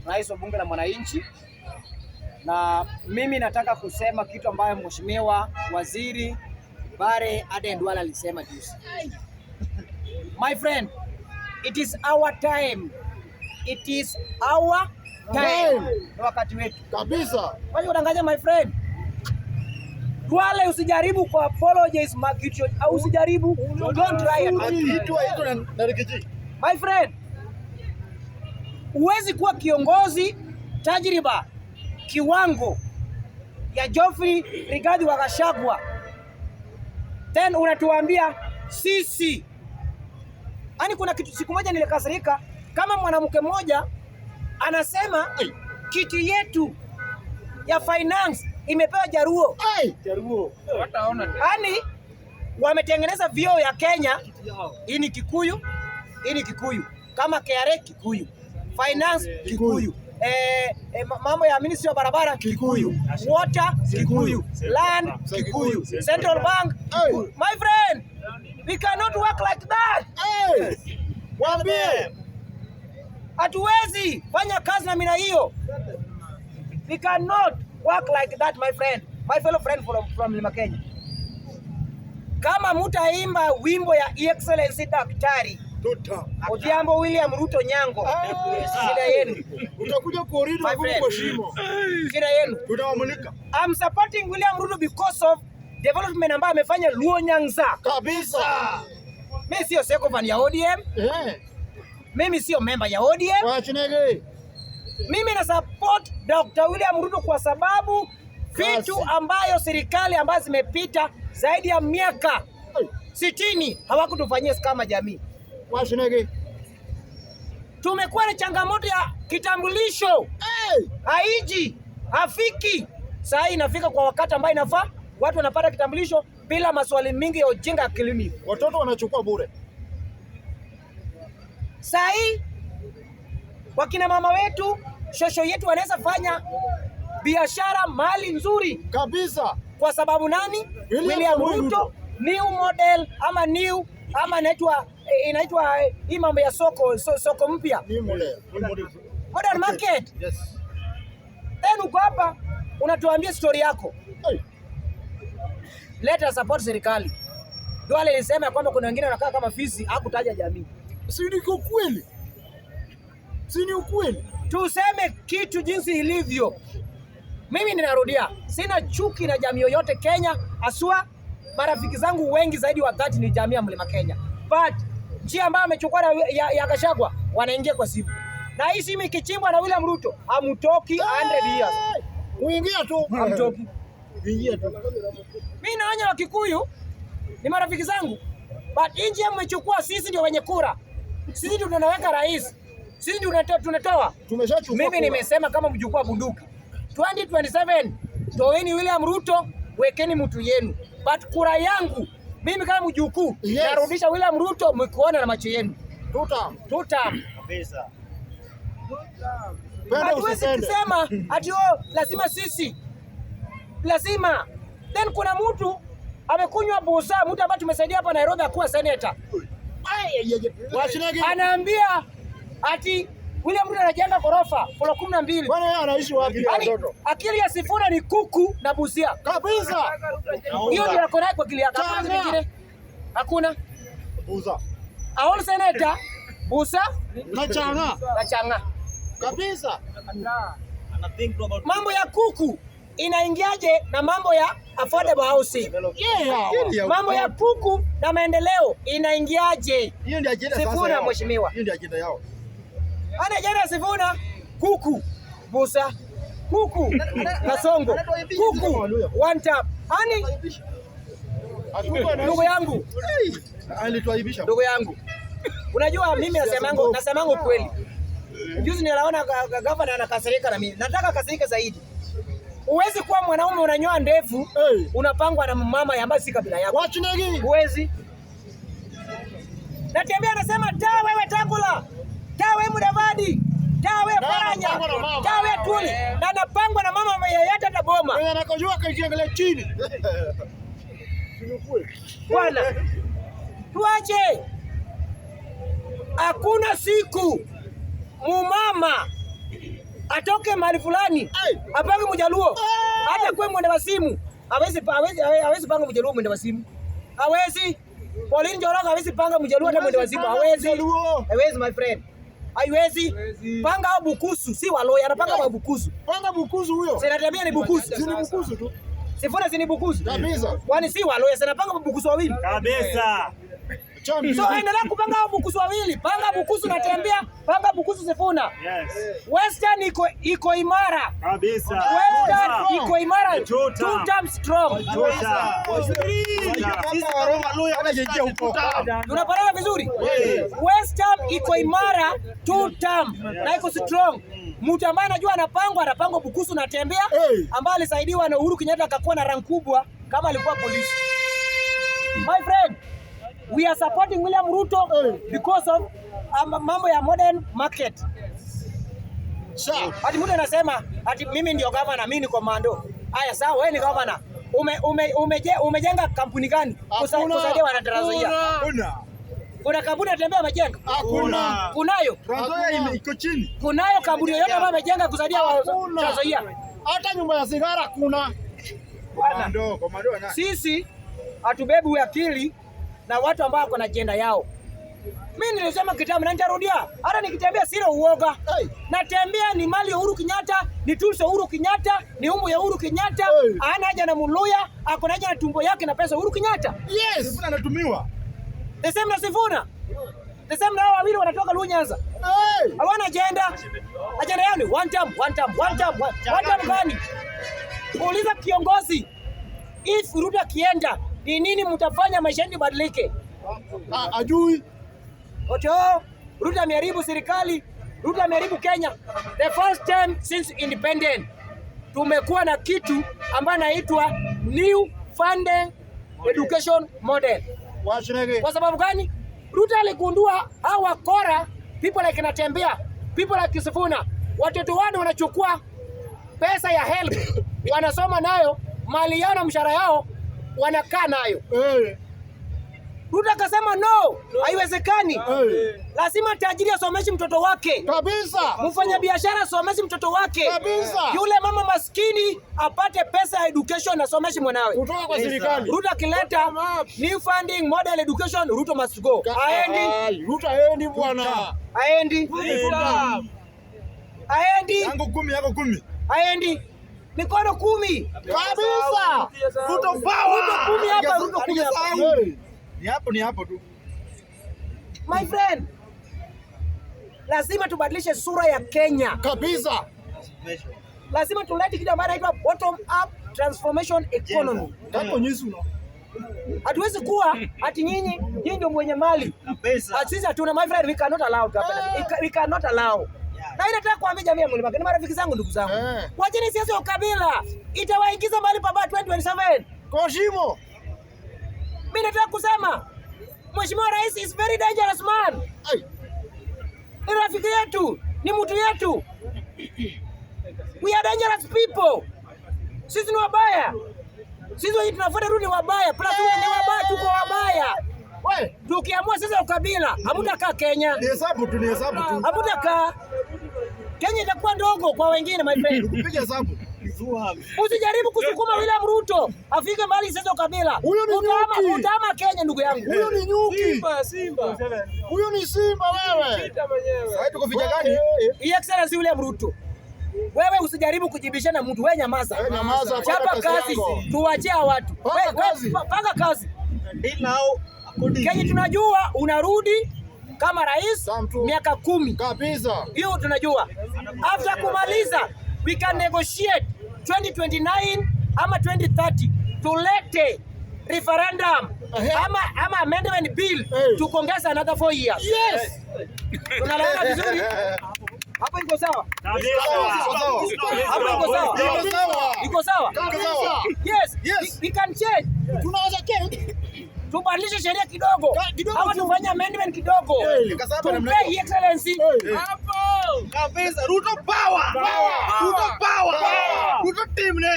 rais wa bunge la mwananchi, na mimi nataka kusema kitu ambayo mheshimiwa waziri Bare Aden Duale alisema juzi. My friend, it is our time. It is our time. Ni wakati wetu Kabisa. Kwa hiyo udanganya my friend. Duale, usijaribu ku apologize Makicho, au usijaribu. Don't try it. My friend, huwezi kuwa kiongozi tajriba kiwango ya Geoffrey Rigathi wa Gachagua then unatuambia sisi. Yaani kuna kitu, siku moja nilikasirika kama mwanamke mmoja anasema kiti yetu ya finance imepewa Jaruo. Jaruo. Wataona. Yaani wametengeneza vyoo ya Kenya, hii ni Kikuyu, hii ni Kikuyu. Kama KRA Kikuyu, finance Kikuyu, mambo ya ministry ya barabara Kikuyu, water Kikuyu, land Kikuyu, central bank Kikuyu. My friend, we cannot work like that. Waambie. Hatuwezi fanya kazi na mina hiyo. We cannot work like that, my friend. My fellow friend from Mlima Kenya. Kama mutaimba wimbo ya Excellency Daktari Odhiambo William Ruto Nyango, shida yenu. Utakuja kuorido kwa shimo. Shida yenu. Tunawamulika. I'm supporting William Ruto because of development ambayo amefanya Luo Nyanza. Kabisa. Mimi sio sekovan ya ODM. Mimi sio member ya ODM. Wachinege. Mimi na support Dr. William Ruto kwa sababu vitu ambayo serikali ambazo zimepita zaidi ya miaka 60 hawakutufanyia kama jamii. Wachinege. Tumekuwa na changamoto ya kitambulisho. Haiji, hafiki. Sasa inafika kwa wakati ambao inafaa, watu wanapata kitambulisho bila maswali mingi ya ujinga akilini. Watoto wanachukua bure. Sasa wakina mama wetu, shosho yetu wanaweza fanya biashara mali nzuri Kabisa. kwa sababu nani? William Ruto new model ama new ama inaitwa hii mambo ya soko mpya. Modern market. Yes. Then uko hapa unatuambia story yako. Let us support serikali. Duale alisema kwamba kuna wengine wanakaa kama fisi, hakutaja jamii. Si ni ukweli? Si ni ukweli? Tuseme kitu jinsi ilivyo. Mimi ninarudia, sina chuki na jamii yoyote Kenya, aswa marafiki zangu wengi zaidi wa 30 ni jamii ya Mlima Kenya. But njia ambayo amechukua ya Gachagua wanaingia kwa simu. Na hii simu ikichimbwa na William Ruto, hamutoki 100 years. Muingia tu. Hamtoki. Ingia tu. Mimi naonya wa Kikuyu ni marafiki zangu. But nchi mmechukua, sisi ndio wenye kura. Sisi ndio tunaweka rais. Sisi ndio tunatoa. Tumeshachukua. Mimi nimesema kama mjukuu bunduki. 2027 toeni William Ruto, wekeni mtu yenu. But kura yangu mimi kama mjukuu narudisha William Ruto, mkiona na macho yenu. Tutam. Kabisa. Hatuwezi kusema ati lazima sisi. Lazima. Then kuna mtu amekunywa busa, mtu ambaye tumesaidia hapa Nairobi akuwa senator. Anaambia ati William Ruto anajenga ghorofa floor 12. Bwana yeye anaishi wapi watoto? Akili ya Sifuna ni kuku na busia. Kabisa. Hiyo ndio yako nayo kwa akili yako. Hakuna kingine. Hakuna. Busa. All senator busa Na changa. Kabisa. Mambo ya kuku inaingiaje na mambo ya affordable housing? Mambo ya kuku na maendeleo inaingiaje? Hiyo ndio ajenda sasa. Sifuna mheshimiwa. Hiyo ndio ajenda yao. Ana ajenda Sifuna kuku busa kuku Kasongo kuku one tap. Ani ndugu yangu alituaibisha. Ndugu yangu, unajua mimi nasemango kweli. Juzi niliona gavana anakasirika na mimi. Nataka kasirika zaidi. Huwezi kuwa mwanaume unanyoa ndefu, unapangwa na mama ambaye si kabila yako. Huwezi. Natembea anasema taa wewe Tangula, taa wewe Mudavadi, taa wewe Paranya, taa wewe Tuli, na napangwa na mama ambaye hata boma. Wewe anakojua kajiangalia chini. Bwana, tuache. Hakuna siku mumama atoke mahali fulani apange Mjaluo, hata kwa mwende wa simu hawezi panga Mjaluo mwende wa simu, hawezi. Pauline Njoroge hawezi panga Mjaluo hata mwende wa simu, hawezi my friend, haiwezi. Panga au Bukusu, si Waloya, anapanga wa Bukusu. Panga Bukusu huyo. Senatabia ni Bukusu. Si ni Bukusu tu. Sifuna si ni Bukusu. Kabisa. Kwani si Waloya, senapanga Bukusu wawili. Kabisa. So endelea kupanga Bukusu wawili, panga Bukusu na Tembea, panga Bukusu Sifuna. Yes. Western iko imara. Kabisa. Western iko imara. Two times strong. Tunapata vizuri. Western iko imara, two times na iko strong. Mtu ambaye anajua anapangwa Bukusu na Tembea, ambaye alisaidiwa na Uhuru Kenyatta akakuwa na rank kubwa kama alikuwa polisi. My friend, we are supporting William Ruto because of mambo ya modern market. Ati mtu anasema ati mimi ndio governor, mimi ni komando. Haya sawa, wewe ni governor. Umejenga kampuni gani kusaidia wana Tanzania? Kuna kampuni Tembea amejenga? Hakuna. Kunayo? Tanzania iko chini. Kunayo kampuni yoyote ambayo amejenga kusaidia Tanzania? Hata nyumba ya sigara kuna. Komando ana. Sisi hatubebi akili na watu ambao wako na agenda yao. Mimi nilisema kitambo na nitarudia. Hata nikitembea sina uoga. Natembea ni mali ya Uhuru Kenyatta, ni tools ya Uhuru Kenyatta, ni umbo ya Uhuru Kenyatta. Hana haja na Muluya, ako na haja na tumbo yake na pesa Uhuru Kenyatta. Yes. Sifuna anatumiwa. The same na Sifuna. The same na wawili wanatoka Lunyanza. Hawana agenda. Agenda yao ni one time gani? Uliza kiongozi, if Ruto kienda, ni nini mtafanya maisha yenu badilike? Ajui. Oto, Ruto ameharibu serikali, Ruto ameharibu Kenya. The first time since independent, tumekuwa na kitu ambayo inaitwa New Funding Education Model. Kwa sababu gani? Ruto aligundua hawa kora, people like Natembea, people like Sifuna, watoto wao wanachukua pesa ya help, wanasoma nayo, mali yao na mshahara yao wanakaa nayo. Ruto akasema no, haiwezekani. Lazima tajiri asomeshe mtoto wake. Kabisa. Mfanya biashara asomeshe mtoto wake. Kabisa. Yule mama maskini apate pesa ya education asomeshe mwanawe. Kutoka kwa serikali. Ruto akileta new funding model education, Ruto must go. Aendi. Ruto aendi bwana. Aendi. Aendi. Yangu 10 yako 10. Aendi. Mikono 10. Kabisa. Ruto power. Ruto 10 hapa, Ruto 10 hapa. Ni hapo tu. My friend, lazima tubadilishe sura ya Kenya. Kabisa. Lazima tulete kitu ambacho inaitwa bottom up transformation economy. Hapo nyisu. Hatuwezi kuwa ati nyinyi ndio mwenye mali. Sisi hatuna, my friend, we cannot allow government. We cannot allow. Na nataka kuambia jamii ya Mlima Kenya, marafiki zangu, ndugu zangu. Wacheni siasa ya ukabila. Itawaingiza mahali pabaya 2027. Koshimo. Mimi nataka kusema Mheshimiwa Rais is very dangerous man. Ni rafiki yetu, ni mtu yetu. We are dangerous people. Sisi ni wabaya. Sisi tunafuata rudi wabaya. Plus ni wabaya, tuko wabaya. Tukiamua sisi ukabila, hamtakaa Kenya. Ni hesabu tu. Hamtakaa. Kenya itakuwa ndogo kwa wengine, my friend. Upige hesabu. Usijaribu kusukuma William Ruto afike mahali sasa ukabila. Utama Kenya, ndugu yangu. Huyo ni nyuki. Simba. Huyo ni simba wewe. Sasa tuko vija gani? Excellence William Ruto. Wewe usijaribu kujibishana mtu, wewe nyamaza. Chapa kazi, tuachie watu. Panga kazi. Kenya tunajua unarudi kama rais miaka 10. Kabisa. Hiyo tunajua. After kumaliza, we can negotiate 2029 ama 2030 tulete referendum ama amendment bill tukongeza another 4 years. Yes. Tunaelewana vizuri? Hapo iko sawa? Hapo iko sawa? Yes. We can change. Tunaweza change. Tubadilishe sheria kidogo. Ama tufanye amendment kidogo. Tupe excellency. Hapo. Kabisa. Ruto power. Ruto power. Ruto team ne.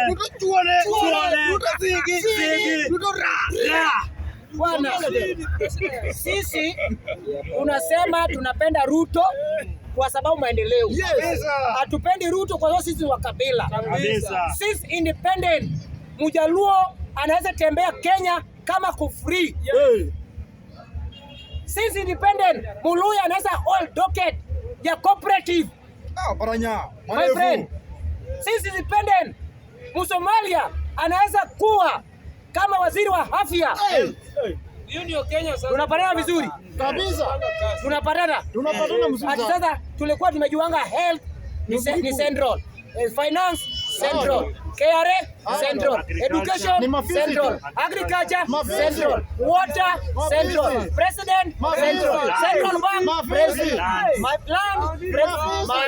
Ruto chuone. Ruto sigi. Ruto ra. Bwana, sisi tunasema tunapenda Ruto kwa sababu maendeleo. Yes. Hatupendi Ruto kwa sababu sisi wa kabila. Kabisa. Sisi independent. Mjaluo anaweza tembea Kenya kama kufree. Hey. Sisi independent. Muluya anaweza hold docket ya cooperative. Paranya. My friend. Sisi independent. Musomalia anaweza kuwa kama waziri wa afya. Hey. Hiyo ndio Kenya sasa. Tunapatana vizuri. Kabisa. Tunapatana mzuri. Ati sasa tulikuwa tumejuanga health ni central. Finance central. KRA central. Education central. Agriculture central. Water central. President central. Central bank president. My plan president. My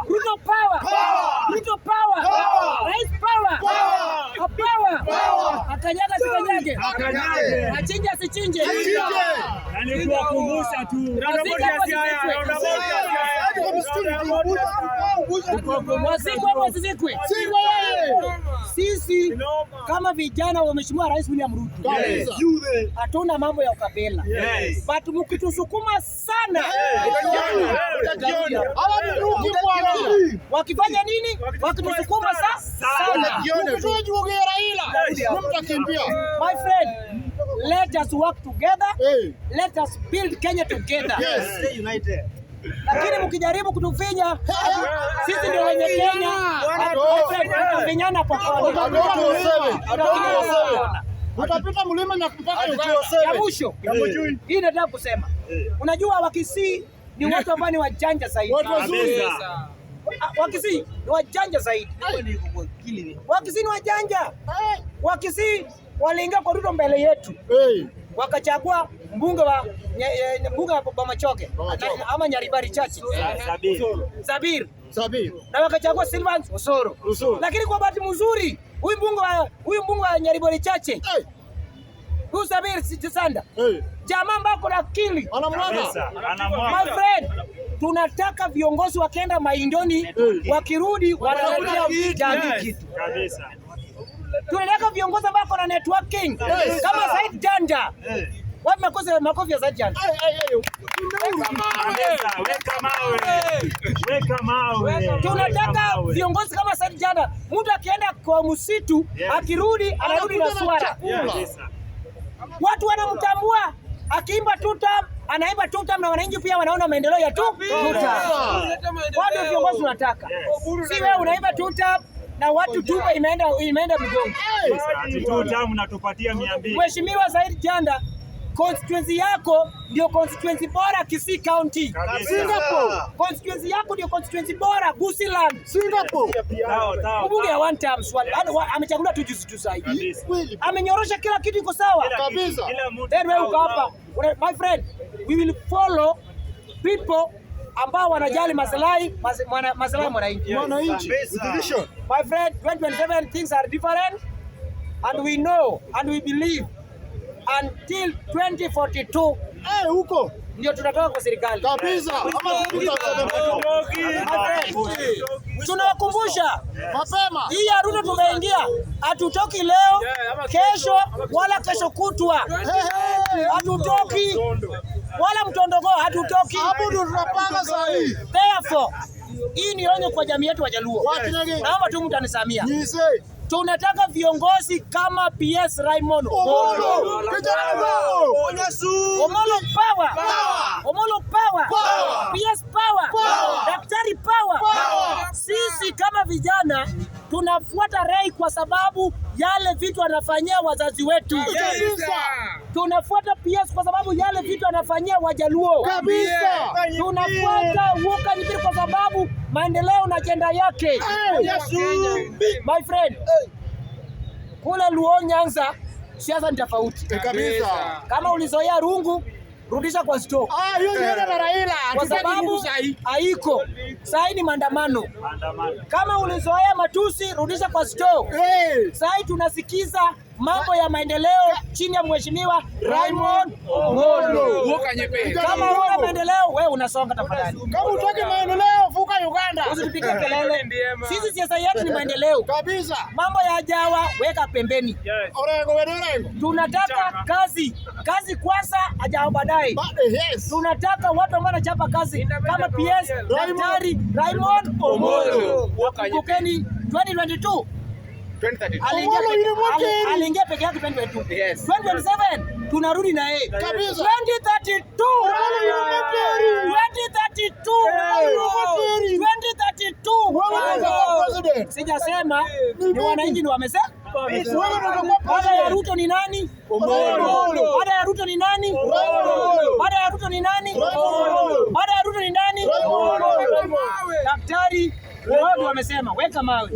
Ruto power. Ruto power. Rais power. Akanyaga sikanyage. Achinje asichinje. Yaani kuwakumbusha tu. Wasikwe. Sisi kama vijana wa Mheshimiwa Rais William Ruto hatuna mambo ya ukabila. But mkitusukuma sana wakifanya nini? Wakitusukuma sana. My friend, let us work together. Let us build Kenya together. Stay united. Lakini mkijaribu kutufinya sisi ndio wenye Kenya. Tufinyana popote. Utapita mlima na mpaka ya mwisho. Hii nataka kusema. Unajua Wakisii ni watu ambao ni wajanja zaidi. Watu wazuri. Wakisii ni wajanja zaidi. Wakisii ni wajanja. Wakisii waliingia kwa Ruto mbele yetu. Wakachagua mbunge wa Machoke ama Nyaribari Chachi Sabir na wakachagua Silvans Osoro. Lakini kwa bahati mzuri huyu mbunge wa Nyaribari Chachi huyu Sabir Sanda jamaa ambako na akili anamwaga. My friend, tunataka viongozi wakienda maindoni wakirudi wanaletea jamii kitu kabisa. Tunataka viongozi ambao kuna networking kama Said Janja. Wapi makofi ya Said Janja? Weka mawe. Tunataka viongozi kama Said Janja. Mtu akienda kwa msitu akirudi anarudi na swara. Watu wanamtambua akiimba tutam, anaimba tutam na wananchi pia wanaona maendeleo ya tutam. Watu viongozi tunataka. Si wewe unaimba tutam na watu tupa imeenda mgongo. Tutam na tupatia 200. Mheshimiwa Said Janja, constituency yako ndio constituency bora Kisii County. Singapore. Constituency yako ndio constituency bora Busiland. Singapore. Mbunge ya one term amechaguliwa tu juzi tu sasa. Amenyorosha kila kitu iko sawa. Kabisa. Then wewe uko hapa. My friend, we will follow people ambao wanajali maslahi mwananchi. My friend, 2027 things are different and we know and we believe until 2042 huko ndio tutatoka kwa serikali. Kabisa. Tunawakumbusha mapema. Hii ya Ruto tumeingia, hatutoki leo, kesho wala kesho kutwa. Hatutoki wala mtondogo, hatutoki. Hapo ndio tunapanga sasa hivi. Therefore, hii ni onyo kwa jamii yetu wa Jaluo. Naomba tu mtanisamia. Tunataka viongozi kama PS Raymond Omolo Power, PS Power, Daktari Power. Sisi kama vijana tunafuata rai kwa sababu yale vitu anafanyia wazazi wetu. Tunafuata PS kwa sababu yale vitu anafanyia Wajaluo. Kabisa. Tunafuata Walker Nyibiri kwa sababu maendeleo na agenda yake. My friend, kule Luo Nyanza siasa ni tofauti. Kabisa. Kama ulizoea rungu, rudisha kwa store. Hiyo ni na Raila. Kwa sababu haiko. Sasa ni maandamano. Kama ulizoea matusi, rudisha kwa store. Sasa tunasikiza mambo ya maendeleo chini ya Mheshimiwa Raymond Omolo. Kama una maendeleo, wewe unasonga tafadhali. Kama utaki maendeleo, vuka kama Uganda. Usitupige kelele. Sisi siasa yetu ni maendeleo. Kabisa. Mambo ya Jawa weka pembeni. Orengo. Tunataka kazi kwanza, Ajawa baadaye. Yes. Tunataka watu ambao wanachapa kazi kama PS Daktari Raymond Omolo. Kumbukeni 2022 aliingia peke yake 2022. Yes. 2027 tunarudi na yeye. Kabisa. 2032. Sijasema ni wananchi ndio wamesema. Baada ya Ruto ni nani? Omolo. Baada ya Ruto ni nani? Omolo. Baada ya Ruto ni nani? Omolo. Baada ya Ruto ni nani? Omolo. Daktari wao wamesema weka mawe.